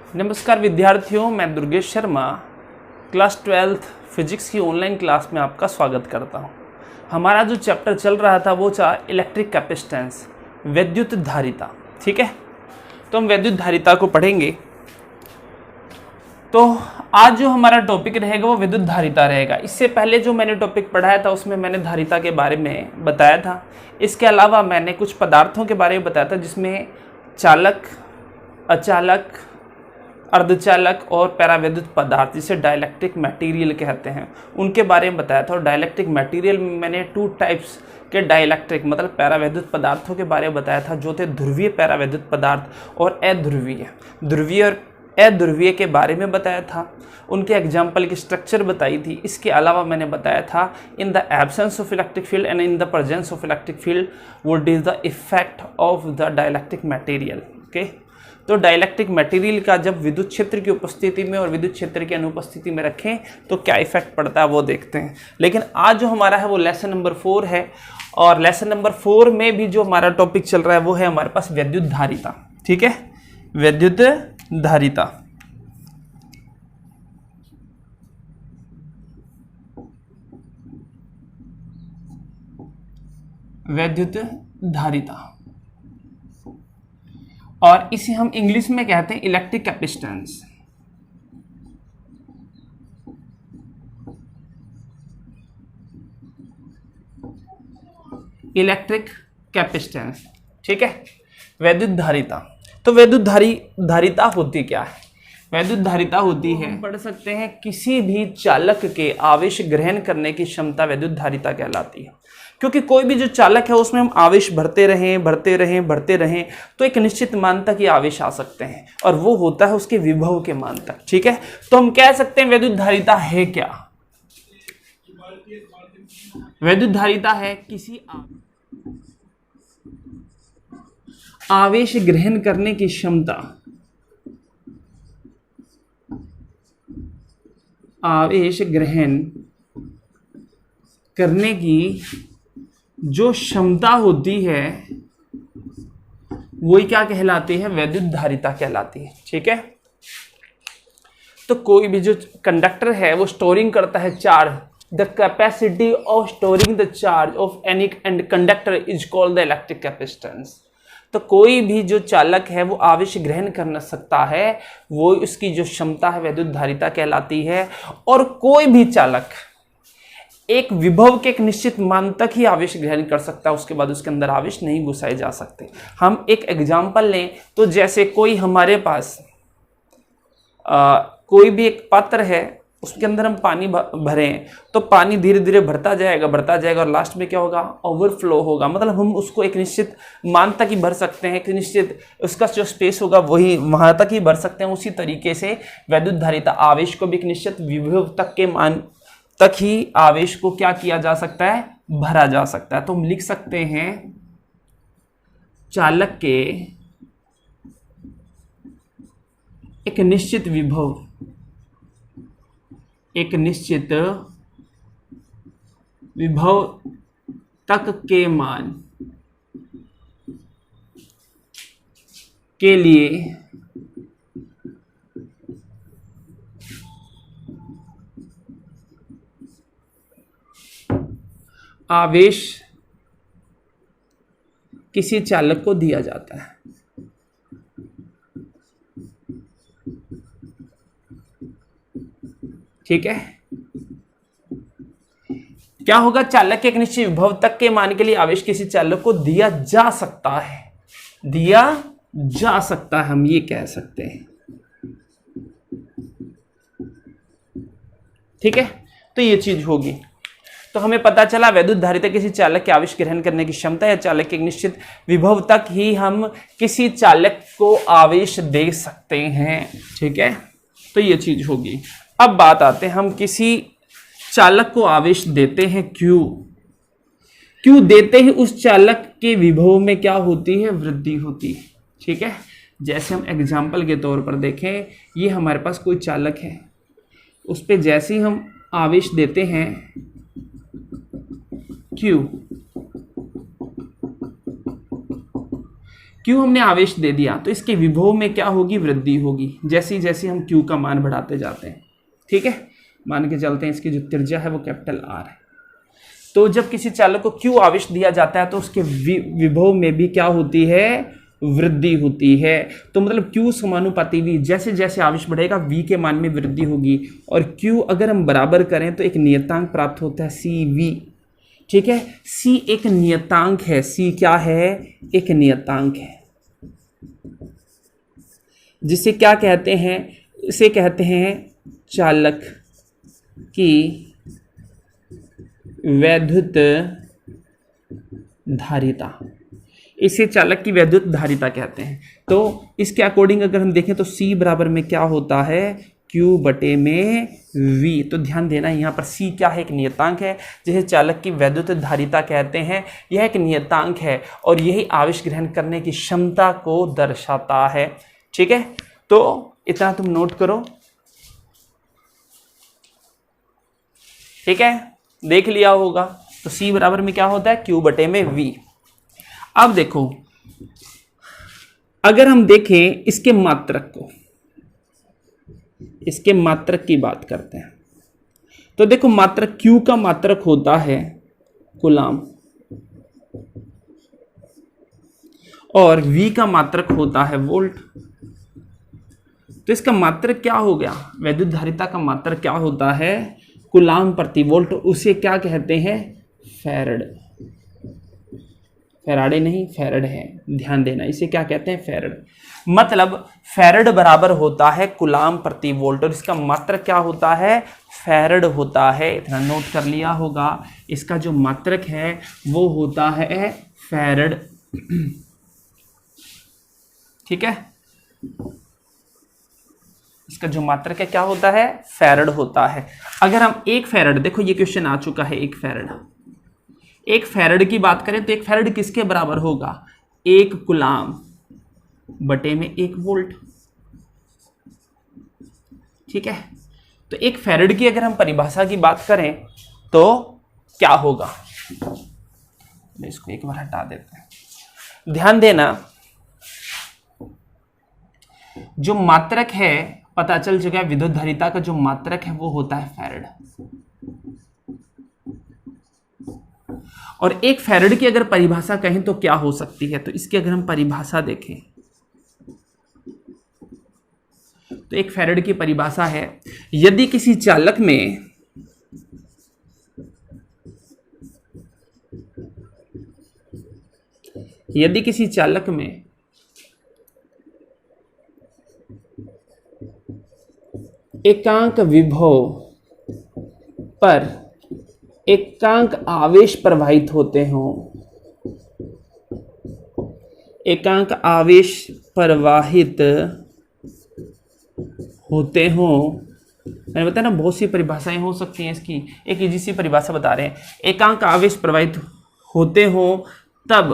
नमस्कार विद्यार्थियों, मैं Durgesh Sharma class 12th physics की ऑनलाइन क्लास में आपका स्वागत करता हूं। हमारा जो चैप्टर चल रहा था वो था इलेक्ट्रिक कैपेसिटेंस, विद्युत धारिता। ठीक है, तो हम विद्युत धारिता को पढ़ेंगे। तो आज जो हमारा टॉपिक रहेगा वो विद्युत धारिता रहेगा। इससे पहले जो मैंने टॉपिक पढ़ाया था उसमें मैंने धारिता के बारे में बताया था। इसके अलावा मैंने कुछ पदार्थों के बारे में बताया था जिसमें चालक, अचालक, अर्धचालक और पैराविद्युत पदार्थ, जिसे डाइलेक्ट्रिक मटेरियल कहते हैं, उनके बारे में बताया था। और डाइलेक्ट्रिक मटेरियल में मैंने 2 टाइप्स के डाइलेक्ट्रिक मतलब पैराविद्युत पदार्थों के बारे में बताया था, जो थे ध्रुवीय पैराविद्युत पदार्थ और अध्रुवीय। ध्रुवीय और अध्रुवीय के बारे में बताया था, उनके एग्जाम्पल की स्ट्रक्चर बताई थी। इसके अलावा मैंने बताया था in the absence of electric field and in the presence of electric field what is the effect of the dielectric material. Okay, तो डाइलेक्ट्रिक मटेरियल का जब विद्युत क्षेत्र की उपस्थिति में और विद्युत क्षेत्र की अनुपस्थिति में रखें तो क्या इफेक्ट पड़ता है वो देखते हैं। लेकिन आज जो हमारा है वो लेसन नंबर 4 है, और लेसन नंबर 4 में भी जो हमारा टॉपिक चल रहा है वो है हमारे पास विद्युत धारिता। ठीक है, विद्युत धारिता। विद्युत धारिता, और इसे हम इंग्लिश में कहते हैं इलेक्ट्रिक कैपेसिटेंस। इलेक्ट्रिक कैपेसिटेंस, ठीक है, विद्युत धारिता। तो विद्युत धारिता होती क्या है? विद्युत धारिता होती है, हम पढ़ सकते हैं, किसी भी चालक के आवेश ग्रहण करने की क्षमता विद्युत धारिता कहलाती है। क्योंकि कोई भी जो चालक है उसमें हम आवेश भरते रहें तो एक निश्चित मान तक ये आवेश आ सकते हैं, और वो होता है उसके विभव के मान तक। ठीक है, तो हम कह सकते हैं विद्युत धारिता है क्या? विद्युत धारिता है किसी आवेश ग्रहण करने की क्षमता, आवेश ग्रहण करने की जो क्षमता होती है वही क्या कहलाती है? विद्युत धारिता कहलाती है। ठीक है, तो कोई भी जो कंडक्टर है वो स्टोरिंग करता है charge, the capacity of storing the charge of any conductor is called the electric capacitance. तो कोई भी जो चालक है वो आवेश ग्रहण कर सकता है, वो उसकी जो क्षमता है विद्युत धारिता कहलाती है। और कोई भी चालक एक विभव के एक निश्चित मान तक ही आवेश ग्रहण कर सकता है, उसके बाद उसके अंदर आवेश नहीं घुसाए जा सकते। हम एक एग्जाम्पल लें तो जैसे कोई हमारे पास कोई भी एक पात्र है, उसके अंदर हम पानी भरें तो पानी धीरे धीरे भरता जाएगा और लास्ट में क्या होगा? ओवरफ्लो होगा। मतलब हम उसको एक निश्चित मान तक ही भर सकते हैं, एक निश्चित उसका जो स्पेस होगा वही वहां तक ही भर सकते हैं। उसी तरीके से विद्युत धारिता आवेश को भी एक निश्चित विभव तक के मान तक ही आवेश को क्या किया जा सकता है? भरा जा सकता है। तो हम लिख सकते हैं चालक के एक निश्चित विभव, एक निश्चित विभव तक के मान के लिए आवेश किसी चालक को दिया जाता है। ठीक है, क्या होगा? चालक के एक निश्चित विभव तक के मान के लिए आवेश किसी चालक को दिया जा सकता है, दिया जा सकता है, हम ये कह सकते हैं। ठीक है, तो ये चीज होगी। तो हमें पता चला विद्युत धारिता किसी चालक के आवेश ग्रहण करने की क्षमता या चालक के एक निश्चित विभव तक ही हम किसी चालक को आवेश दे सकते हैं। ठीक है, तो ये चीज होगी। अब बात आते हैं, हम किसी चालक को आवेश देते हैं, क्यों देते हैं? उस चालक के विभव में क्या होती है? वृद्धि होती है। ठीक है, जैसे हम एग्जाम्पल के तौर पर देखें, ये हमारे पास कोई चालक है, उस पर जैसे ही हम आवेश देते हैं Q Q हमने आवेश दे दिया तो इसके विभव में क्या होगी, वृद्धि होगी जैसे जैसे हम Q का मान बढ़ाते जाते हैं। ठीक है, मान के चलते हैं इसकी जो त्रिज्या है वो कैपिटल R है। तो जब किसी चालक को Q आवेश दिया जाता है तो उसके विभव में भी क्या होती है, वृद्धि होती है। तो मतलब Q समानुपाती V, जैसे जैसे आवेश बढ़ेगा V के मान में वृद्धि होगी। और Q अगर हम बराबर करें तो एक नियतांक प्राप्त होता है CV। ठीक है, C एक नियतांक है, C क्या है, एक नियतांक है, जिसे क्या कहते हैं, इसे कहते हैं चालक की वैद्युत धारिता। इसे चालक की वैद्युत धारिता कहते हैं। तो इसके अकॉर्डिंग अगर हम देखें तो C बराबर में क्या होता है, Q बटे में V। तो ध्यान देना यहाँ पर C क्या है, एक नियतांक है जिसे चालक की वैद्युत धारिता कहते हैं। यह एक नियतांक है और यही आवेश ग्रहण करने की क्षमता को दर्शाता है। ठीक है, तो इतना तुम नोट करो। ठीक है, देख लिया होगा। तो C बराबर में क्या होता है, Q बटे में V। अब देखो, अगर हम देखें इसके मात्रक को, इसके मात्रक की बात करते हैं तो देखो मात्रक Q का मात्रक होता है कूलाम और V का मात्रक होता है वोल्ट। तो इसका मात्रक क्या हो गया, वैद्युत धारिता का मात्रक क्या होता है, कूलाम प्रति वोल्ट। उसे क्या कहते हैं, फैरड। फैराडे नहीं, फैरड है, ध्यान देना, इसे क्या कहते हैं, फैरड। मतलब फैरड बराबर होता है कूलाम प्रति वोल्ट और इसका मात्रक क्या होता है, फैरड होता है। इतना नोट कर लिया होगा। इसका जो मात्रक है वो होता है फैरड। ठीक है, इसका जो मात्रक है क्या होता है, फैरड होता है। अगर हम एक फैरड, देखो ये क्वेश्चन आ चुका है, एक फैरड की बात करें तो एक फैरड किसके बराबर होगा, एक कूलाम बटे में एक वोल्ट। ठीक है, तो एक फैरड की अगर हम परिभाषा की बात करें तो क्या होगा, इसको एक बार हटा देते हैं। ध्यान देना, जो मात्रक है पता चल चुका है, विद्युत धारिता का जो मात्रक है वो होता है फैरड। और एक फैरड की अगर परिभाषा कहें तो क्या हो सकती है, तो इसकी अगर हम परिभाषा देखें तो एक फैरड की परिभाषा है, यदि किसी चालक में एकांक विभव पर एकांक आवेश प्रवाहित होते हों, एकांक आवेश प्रवाहित होते हों, मैंने बताया ना बहुत सी परिभाषाएं हो सकती हैं इसकी, एक इजी सी परिभाषा बता रहे हैं, एकांक आवेश प्रवाहित होते हों तब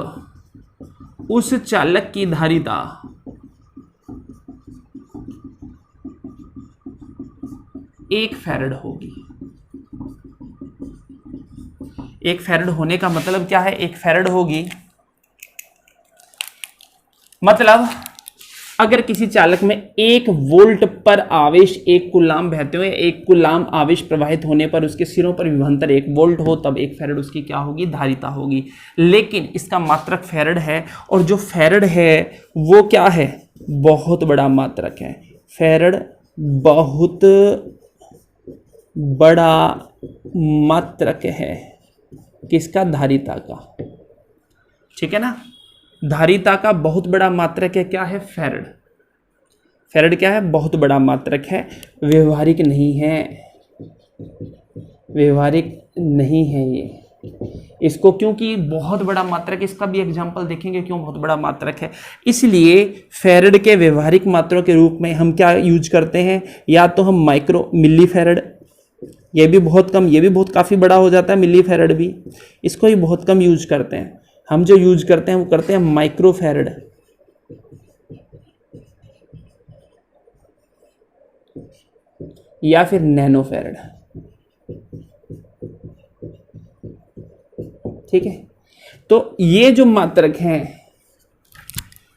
उस चालक की धारिता एक फैरड होगी। एक फैरड होने का मतलब क्या है, एक फैरड होगी मतलब अगर किसी चालक में 1 वोल्ट पर आवेश 1 कूलाम बहते हुए 1 कूलाम आवेश प्रवाहित होने पर उसके सिरों पर विभवांतर 1 वोल्ट हो, तब 1 फैरड उसकी क्या होगी, धारिता होगी। लेकिन इसका मात्रक फैरड है और जो फैरड है वो क्या है, बहुत बड़ा मात्रक है। फैरड बहुत बड़ा मात्रक है किसका, धारिता का। ठीक है ना, धारिता का बहुत बड़ा मात्रक है, क्या है, फैरड। फैरड क्या है, बहुत बड़ा मात्रक है, व्यवहारिक नहीं है, व्यवहारिक नहीं है ये। इसको क्योंकि बहुत बड़ा मात्रक है, इसका भी एग्जांपल देखेंगे क्यों बहुत बड़ा मात्रक है। इसलिए फैरड के व्यवहारिक मात्रों के रूप में हम क्या यूज करते हैं, या तो हम माइक्रो मिली फैरड, ये भी बहुत कम, ये भी बहुत काफ़ी बड़ा हो जाता है मिली फैरड भी, इसको ही बहुत कम यूज करते हैं। हम जो यूज करते हैं वो करते हैं माइक्रो फैरड, या फिर नैनो फैरड। ठीक है, तो ये जो मात्रक हैं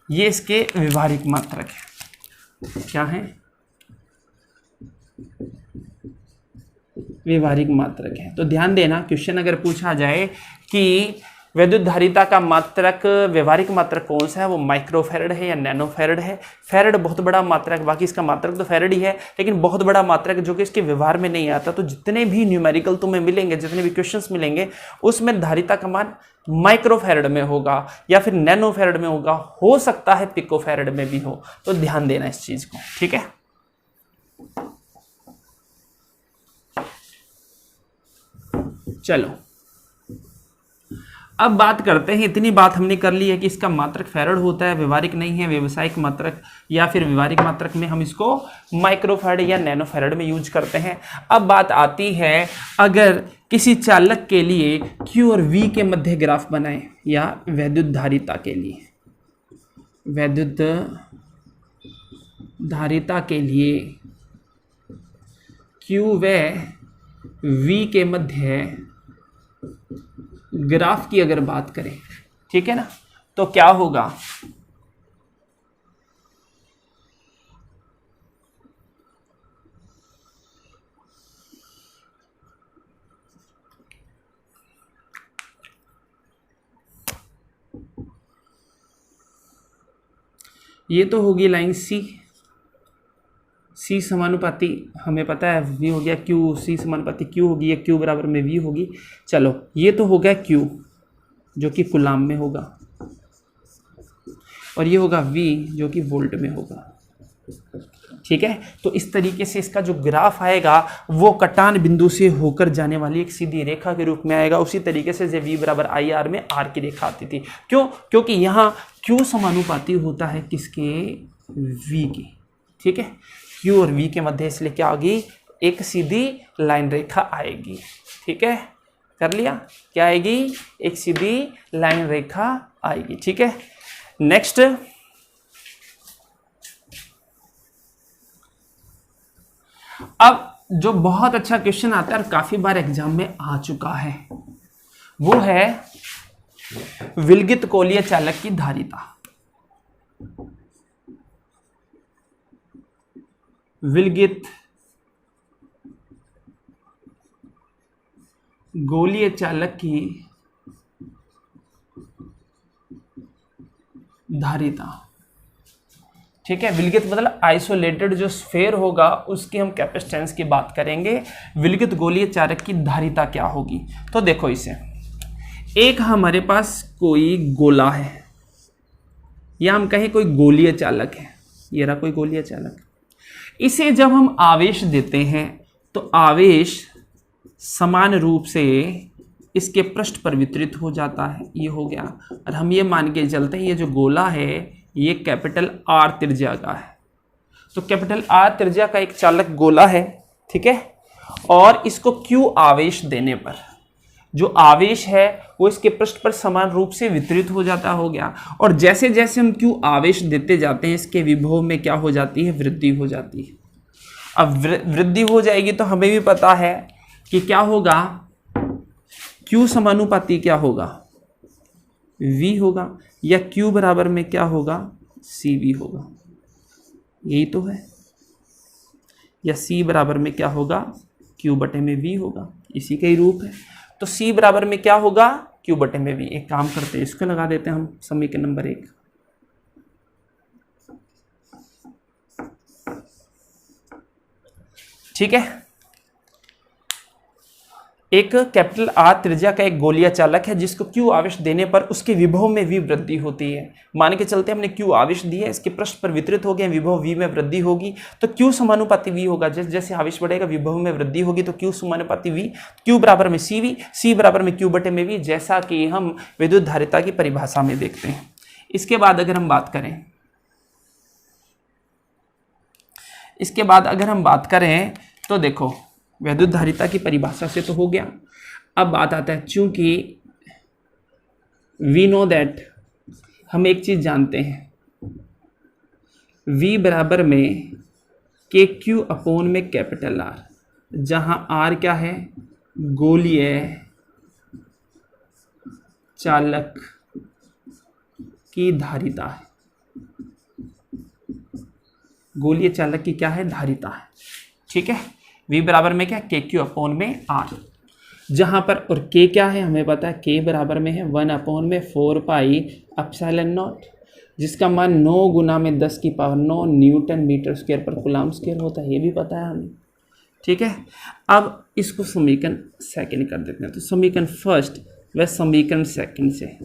ये इसके व्यवहारिक मात्रक है। क्या है? व्यवहारिक मात्रक है। तो ध्यान देना, क्वेश्चन अगर पूछा जाए कि वैद्युत धारिता का मात्रक, व्यवहारिक मात्रक कौन सा है, वो माइक्रोफैरड है या नैनोफैरड है। फैरड बहुत बड़ा मात्रक, बाकी इसका मात्रक तो फैरड ही है, लेकिन बहुत बड़ा मात्रक जो कि इसके व्यवहार में नहीं आता। तो जितने भी न्यूमेरिकल तुम्हें मिलेंगे, जितने भी क्वेश्चंस मिलेंगे, उसमें धारिता का मान माइक्रोफैरड में होगा या फिर नैनोफैरड में होगा, हो सकता है पिकोफैरड में भी हो। तो ध्यान देना इस चीज को, ठीक है। चलो अब बात करते हैं, इतनी बात हमने कर ली है कि इसका मात्रक फैरड होता है, व्यवहारिक नहीं है। व्यवसायिक मात्रक या फिर व्यवहारिक मात्रक में हम इसको माइक्रोफैरड या नैनोफैरड में यूज करते हैं। अब बात आती है, अगर किसी चालक के लिए Q और V के मध्य ग्राफ बनाएं, या वैद्युत धारिता के लिए, वैद्युत धारिता के लिए Q व V के मध्य ग्राफ की अगर बात करें, ठीक है ना, तो क्या होगा? ये तो होगी लाइन C समानुपाती, हमें पता है V हो गया Q, C समानुपाती Q होगी, या Q बराबर में V होगी। चलो ये तो हो गया Q जो कि कूलाम में होगा, और ये होगा V जो कि वोल्ट में होगा, ठीक है। तो इस तरीके से इसका जो ग्राफ आएगा वो कटान बिंदु से होकर जाने वाली एक सीधी रेखा के रूप में आएगा। उसी तरीके से जो V बराबर IR में R की रेखा आती थी। क्यों? क्योंकि यहाँ Q समानुपाती होता है किसके? V की, ठीक है। Q और V के मध्य इसलिए क्या होगी? एक सीधी लाइन रेखा आएगी, ठीक है। कर लिया? क्या आएगी? एक सीधी लाइन रेखा आएगी, ठीक है। नेक्स्ट, अब जो बहुत अच्छा क्वेश्चन आता है और काफी बार एग्जाम में आ चुका है, वो है विलगित कोलीय चालक की धारिता। विलगित गोलीय चालक की धारिता, ठीक है। विलगित मतलब आइसोलेटेड जो स्फेयर होगा उसकी हम कैपेसिटेंस की बात करेंगे। विलगित गोलीय चालक की धारिता क्या होगी? तो देखो, इसे एक हमारे पास कोई गोला है, या हम कहें कोई गोलीय चालक है, ये रहा कोई गोलीय चालक। इसे जब हम आवेश देते हैं तो आवेश समान रूप से इसके पृष्ठ पर वितरित हो जाता है, ये हो गया। और हम ये मान के चलते हैं ये जो गोला है ये कैपिटल R त्रिज्या का है। तो कैपिटल R त्रिज्या का एक चालक गोला है, ठीक है। और इसको Q आवेश देने पर जो आवेश है वो इसके पृष्ठ पर समान रूप से वितरित हो जाता, हो गया। और जैसे जैसे हम Q आवेश देते जाते हैं इसके विभव में क्या हो जाती है? वृद्धि हो जाती है। अब वृद्धि हो जाएगी तो हमें भी पता है कि क्या होगा? Q समानुपाती क्या होगा? V होगा, या Q बराबर में क्या होगा? CV होगा, यही तो है। या C बराबर में क्या होगा? Q बटे में V होगा, इसी का ही रूप है। तो C बराबर में क्या होगा? Q बटे में V। एक काम करते हैं, इसको लगा देते हैं हम समीकरण नंबर 1। ठीक है। एक कैपिटल R त्रिज्या का एक गोलीय चालक है जिसको Q आवेश देने पर उसके विभव में V वृद्धि होती है। मान के चलते हमने Q आवेश दिया, इसके पृष्ठ पर वितरित हो गया, विभव V में वृद्धि होगी तो Q समानुपाती V होगा। जैसे जैसे आवेश बढ़ेगा विभव में वृद्धि होगी तो Q समानुपाती V, Q बराबर में CV, C बराबर में Q बटे में V, जैसा कि हम विद्युत धारिता की परिभाषा में देखते हैं। इसके बाद अगर हम बात करें तो देखो, वैद्युत धारिता की परिभाषा से तो हो गया। अब बात आता है, चूंकि वी नो दैट, हम एक चीज जानते हैं, V बराबर में KQ अपॉन में कैपिटल R, जहां R क्या है? गोलीय चालक की धारिता है। गोलीय चालक की क्या है, धारिता है। ठीक है, V बराबर में क्या, KQ अपॉन में R, जहां पर और K क्या है हमें पता है, K बराबर में है 1 अपॉन में 4 पाई एप्सिलॉन नॉट, जिसका मान 9 गुना में 10 की पावर 9 न्यूटन मीटर स्क्वायर पर कूलम्ब स्क्वायर होता है, ये भी पता है हमें। ठीक है, अब इसको समीकरण सेकंड कर देते हैं। तो समीकरण फर्स्ट व समीकरण सेकंड से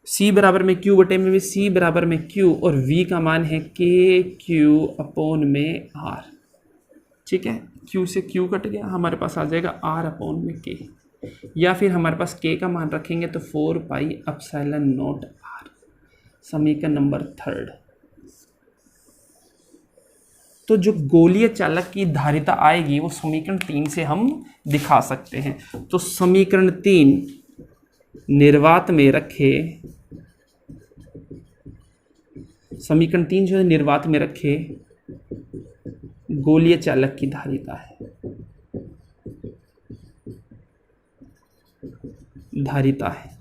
C बराबर में Q बटे में C बराबर में Q और V का मान है KQ अपॉन में R। ठीक है, Q से Q कट गया, हमारे पास आ जाएगा R अपॉन में K, या फिर हमारे पास K का मान रखेंगे तो 4 पाई एप्सिलॉन नॉट R। समीकरण नंबर थर्ड। तो जो गोलीय चालक की धारिता आएगी वो समीकरण 3 से हम दिखा सकते हैं। तो समीकरण 3 निर्वात में रखे, समीकरण 3 जो है निर्वात में रखे गोलीय चालक की धारिता है, धारिता है।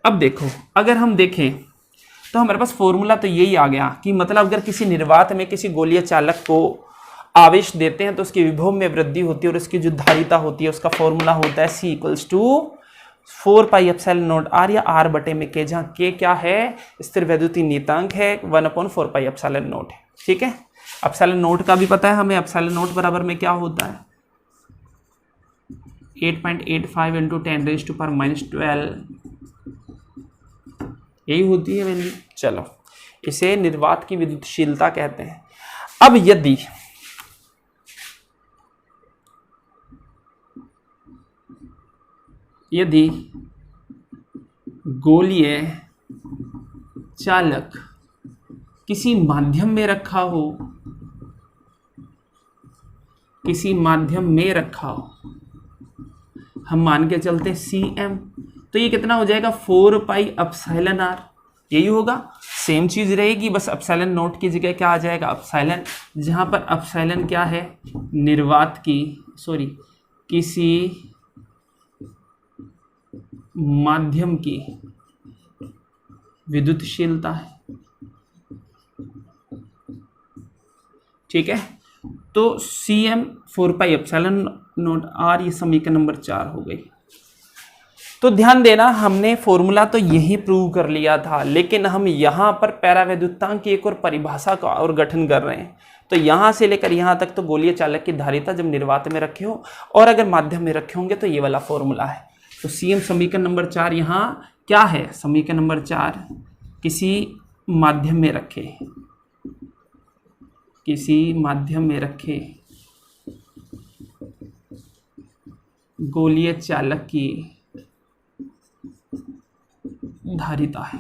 अब देखो, अगर हम देखें तो हमारे पास फॉर्मूला तो यही आ गया कि मतलब अगर किसी निर्वात में किसी गोलीय चालक को आवेश देते हैं तो उसकी विभव में वृद्धि होती है और उसकी जो धारिता होती है उसका फॉर्मूला होता है C equals to 4 pi epsilon naught R या R बटे में K, जहाँ K क्या है, स्थिर वैद्युतीय नियतांक है, 1/4 पाई एप्सिलॉन नॉट है। ठीक है, एप्सिलॉन नॉट का भी पता है हमें, एप्सिलॉन नॉट बराबर में क्या होता है 8.85 इंटू 10⁻⁻12, यही होती है वैल्यू। चलो, इसे निर्वात की विद्युतशीलता कहते हैं। अब यदि गोलीय चालक किसी माध्यम में रखा हो, किसी माध्यम में रखा हो, हम मान के चलते Cm, तो ये कितना हो जाएगा 4 पाई एप्सिलॉन R, यही होगा। सेम चीज रहेगी, बस एप्सिलॉन नॉट की जगह क्या आ जाएगा एप्सिलॉन, जहां पर एप्सिलॉन क्या है, निर्वात की किसी माध्यम की विद्युतशीलता है। ठीक है, तो Cm 4 pi epsilon naught R, ये समीकरण नंबर 4 हो गई। तो ध्यान देना, हमने फॉर्मूला तो यही प्रूव कर लिया था, लेकिन हम यहाँ पर पैरावैद्युतांक की एक और परिभाषा का और गठन कर रहे हैं। तो यहाँ से लेकर यहाँ तक तो गोलीय चालक की धारिता जब निर्वात में रखे हो और अगर माध्यम में रखे होंगे तो ये वाला फॉर्मूला है। तो Cm समीकरण नंबर 4 यहाँ क्या है, समीकरण नंबर 4 किसी माध्यम में रखे, किसी माध्यम में रखे गोलीय चालक की धारिता है।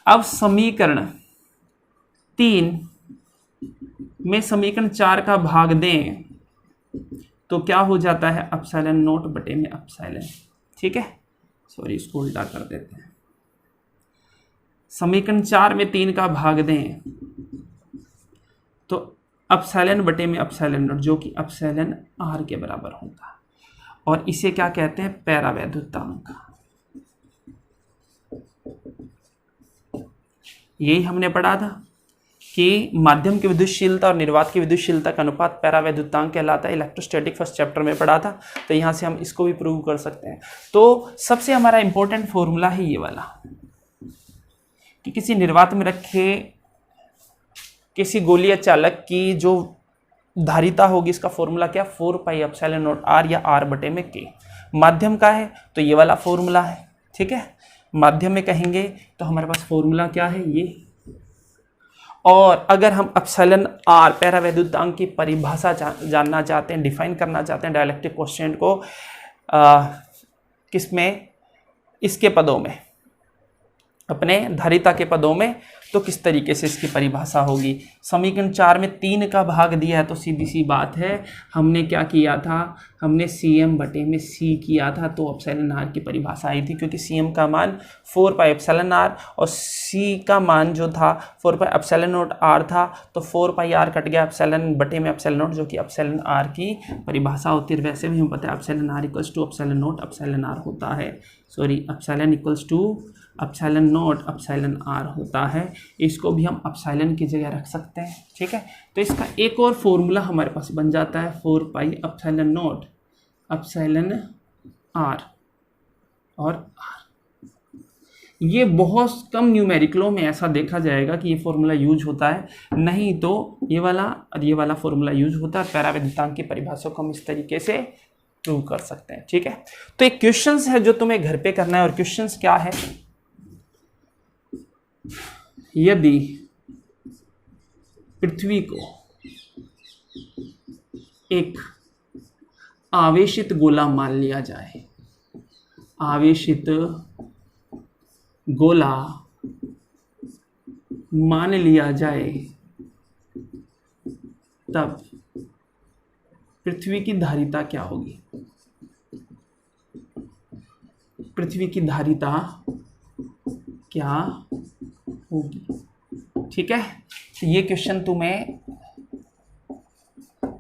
अब समीकरण 3 में समीकरण 4 का भाग दें तो क्या हो जाता है एप्सिलॉन नॉट बटे में एप्सिलॉन। ठीक है, सॉरी इसको उल्टा कर देते हैं। समीकरण 4 में 3 का भाग दें तो एप्सिलॉन बटे में एप्सिलॉन नॉट, जो कि एप्सिलॉन R के बराबर होगा, और इसे क्या कहते हैं, पैरावैद्युतांक। यही हमने पढ़ा था कि माध्यम की विद्युतशीलता और निर्वात की विद्युतशीलता का अनुपात पैरावैद्युतांक कहलाता है। इलेक्ट्रोस्टैटिक फर्स्ट चैप्टर में पढ़ा था, तो यहाँ से हम इसको भी प्रूव कर सकते हैं। तो सबसे हमारा इंपॉर्टेंट फॉर्मूला है ये वाला कि किसी निर्वात में रखे किसी गोलीय चालक की जो धारिता होगी, इसका फॉर्मूला क्या, 4 पाई एप्सिलॉन नॉट R या R बटे में K। माध्यम का है तो ये वाला फॉर्मूला है। ठीक है, माध्यम में कहेंगे तो हमारे पास फॉर्मूला क्या है ये, और अगर हम एप्सिलॉन R पैरावैद्युतांक की परिभाषा जानना चाहते हैं, डिफाइन करना चाहते हैं डाइलेक्ट्रिक कोएफिशिएंट को किसमें, इसके पदों में, अपने धारिता के पदों में, तो किस तरीके से इसकी परिभाषा होगी। समीकरण 4 में 3 का भाग दिया है तो सीधी सी बात है, हमने क्या किया था, हमने Cm बटे में C किया था, तो एप्सिलॉन R की परिभाषा आई थी, क्योंकि Cm का मान 4 पाई एप्सिलॉन R और C का मान जो था 4 पाई एप्सिलॉन नॉट R था, तो 4 पाई R कट गया एप्सिलॉन बटे में एप्सिलॉन नॉट, जो कि एप्सिलॉन R की परिभाषा होती है। वैसे भी हमें पता है epsilon R equals to epsilon naught epsilon R होता है, epsilon equals to epsilon naught epsilon R होता है, इसको भी हम एप्सिलॉन की जगह रख सकते हैं, ठीक है। तो इसका एक और फॉर्मूला हमारे पास बन जाता है 4 pi epsilon naught epsilon R और आर। ये बहुत कम न्यूमेरिकलों में ऐसा देखा जाएगा कि ये फॉर्मूला यूज होता है, नहीं तो ये वाला और ये वाला फॉर्मूला यूज होता है। पैरावैद्युतांक की परिभाषा को हम इस तरीके से प्रूव कर सकते हैं, ठीक है। तो एक क्वेश्चंस है जो तुम्हें घर पे करना है, और क्वेश्चंस क्या है, यदि पृथ्वी को एक आवेशित गोला मान लिया जाए, आवेशित गोला मान लिया जाए, तब पृथ्वी की धारिता क्या होगी? पृथ्वी की धारिता क्या होगी, ठीक है। तो ये क्वेश्चन तुम्हें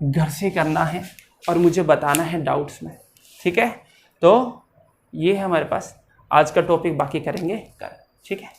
घर से करना है और मुझे बताना है डाउट्स में, ठीक है। तो ये है हमारे पास आज का टॉपिक, बाकी करेंगे कल, ठीक है।